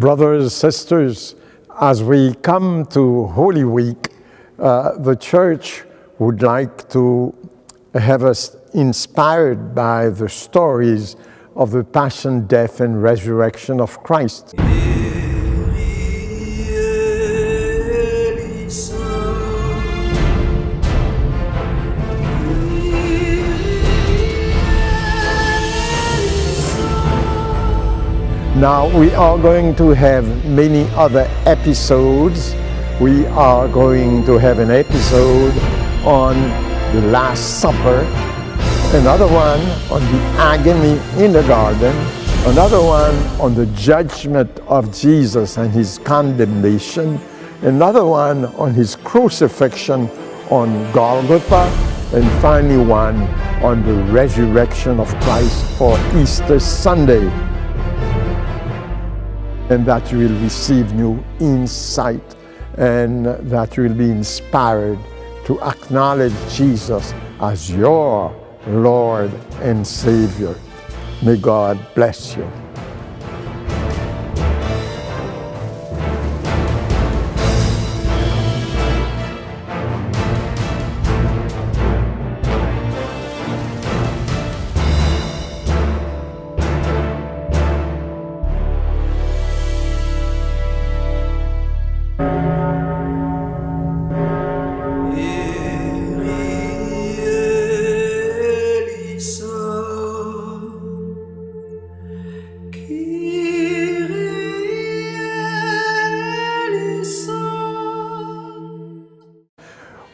Brothers, sisters, as we come to Holy Week, the Church would like to have us inspired by the stories of the passion, death, and resurrection of Christ. Now we are going to have many other episodes. We are going to have an episode on the Last Supper, another one on the agony in the garden, another one on the judgment of Jesus and his condemnation, another one on his crucifixion on Golgotha, and finally one on the resurrection of Christ for Easter Sunday. And that you will receive new insight and that you will be inspired to acknowledge Jesus as your Lord and Savior. May God bless you.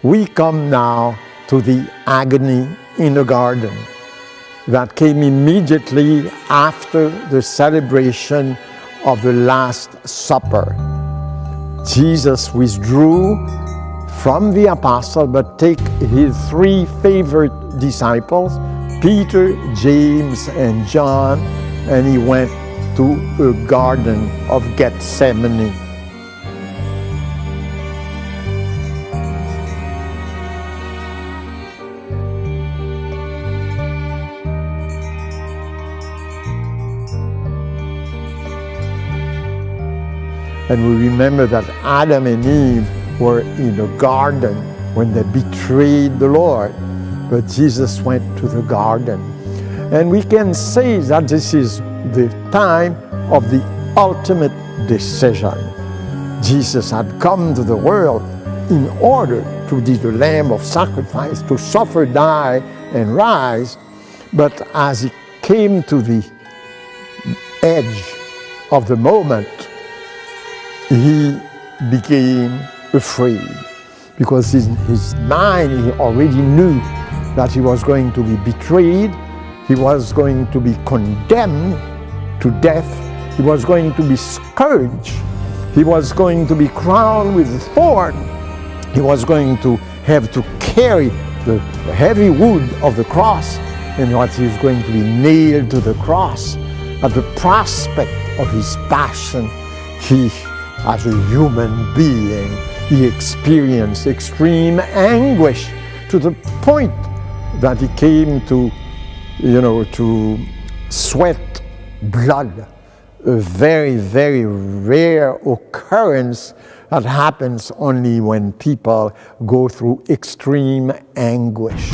We come now to the agony in the garden that came immediately after the celebration of the Last Supper. Jesus withdrew from the apostle, but take his three favorite disciples, Peter, James, and John, and he went to a garden of Gethsemane. And we remember that Adam and Eve were in the garden when they betrayed the Lord. But Jesus went to the garden. And we can say that this is the time of the ultimate decision. Jesus had come to the world in order to be the Lamb of sacrifice, to suffer, die, and rise. But as he came to the edge of the moment, he became afraid, because in his mind he already knew that he was going to be betrayed, he was going to be condemned to death, he was going to be scourged, he was going to be crowned with thorns, he was going to have to carry the heavy wood of the cross, and what he was going to be nailed to the cross. At the prospect of his passion, he, as a human being, he experienced extreme anguish to the point that he came to, to sweat blood. A very, very rare occurrence that happens only when people go through extreme anguish.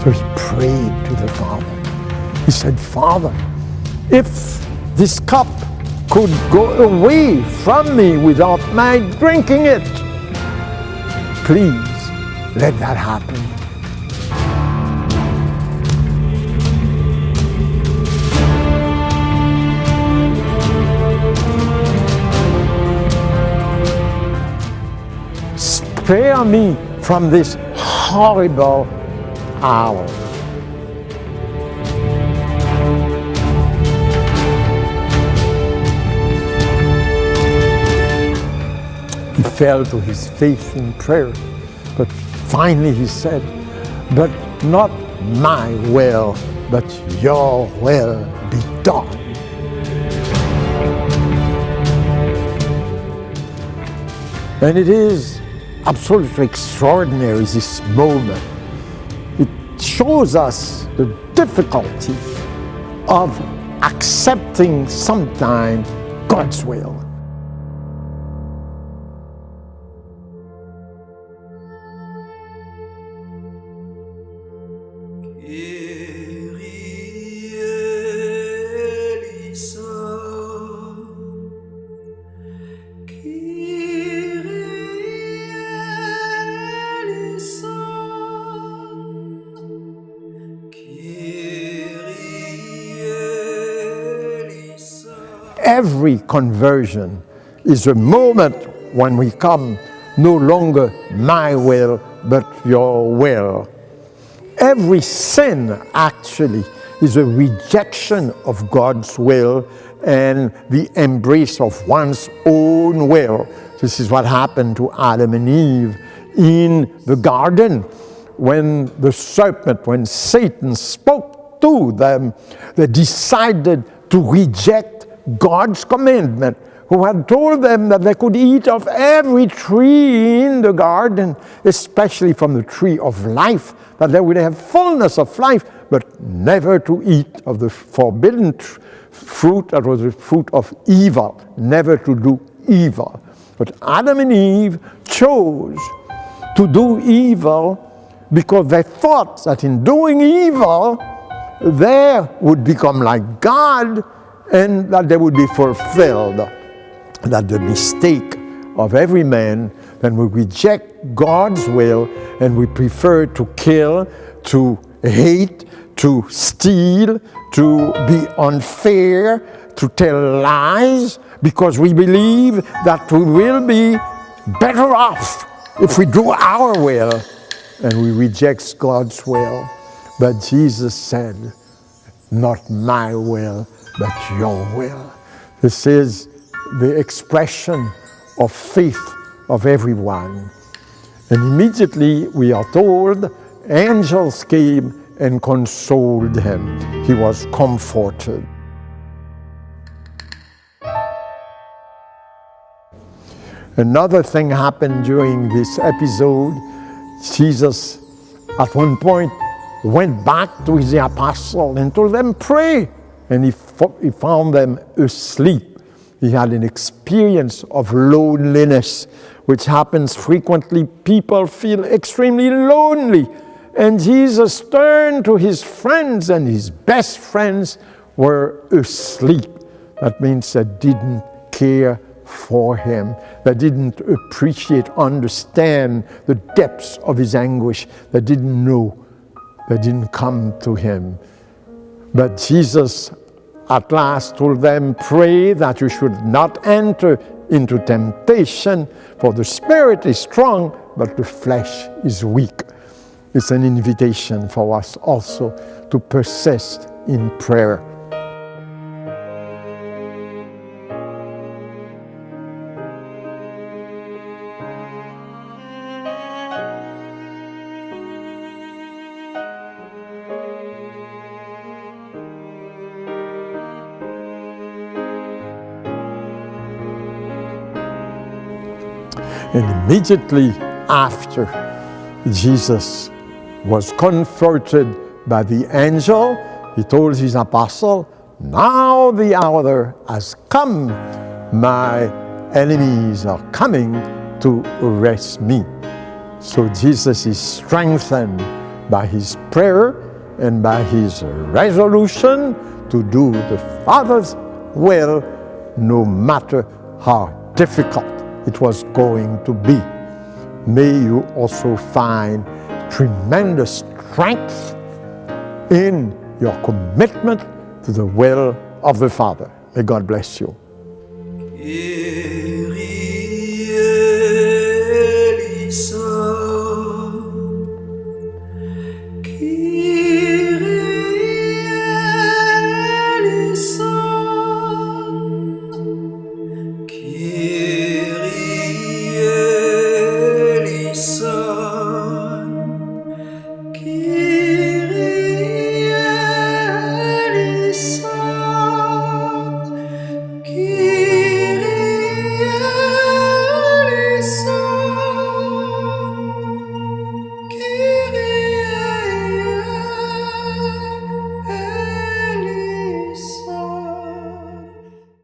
So he prayed to the Father. He said, Father, if this cup could go away from me without my drinking it, please let that happen. Spare me from this horrible hour. He fell to his face in prayer But finally he said, but not my will, but your will be done. And it is absolutely extraordinary, this moment. It shows us the difficulty of accepting sometimes God's will. Every conversion is a moment when we come, no longer my will, but your will. Every sin actually is a rejection of God's will and the embrace of one's own will. This is what happened to Adam and Eve in the garden. When the serpent, when Satan spoke to them, they decided to reject God's commandment, who had told them that they could eat of every tree in the garden, especially from the tree of life, that they would have fullness of life, but never to eat of the forbidden fruit that was the fruit of evil, never to do evil. But Adam and Eve chose to do evil because they thought that in doing evil, they would become like God, and that they would be fulfilled. That the mistake of every man, then we reject God's will and we prefer to kill, to hate, to steal, to be unfair, to tell lies, because we believe that we will be better off if we do our will, and we reject God's will. But Jesus said, not my will, but your will. This is the expression of faith of everyone. And immediately we are told, angels came and consoled him. He was comforted. Another thing happened during this episode. Jesus, at one point, went back to his apostles and told them, pray. And he found them asleep. He had an experience of loneliness, which happens frequently. People feel extremely lonely. And Jesus turned to his friends, and his best friends were asleep. That means they didn't care for him. They didn't appreciate, understand the depths of his anguish. They didn't know. They didn't come to him. But Jesus at last told them, pray that you should not enter into temptation, for the spirit is strong, but the flesh is weak. It's an invitation for us also to persist in prayer. And immediately after Jesus was comforted by the angel, he told his apostle, now the hour has come. My enemies are coming to arrest me. So Jesus is strengthened by his prayer and by his resolution to do the Father's will, no matter how difficult it was going to be. May you also find tremendous strength in your commitment to the will of the Father. May God bless you. Kyrie eleison.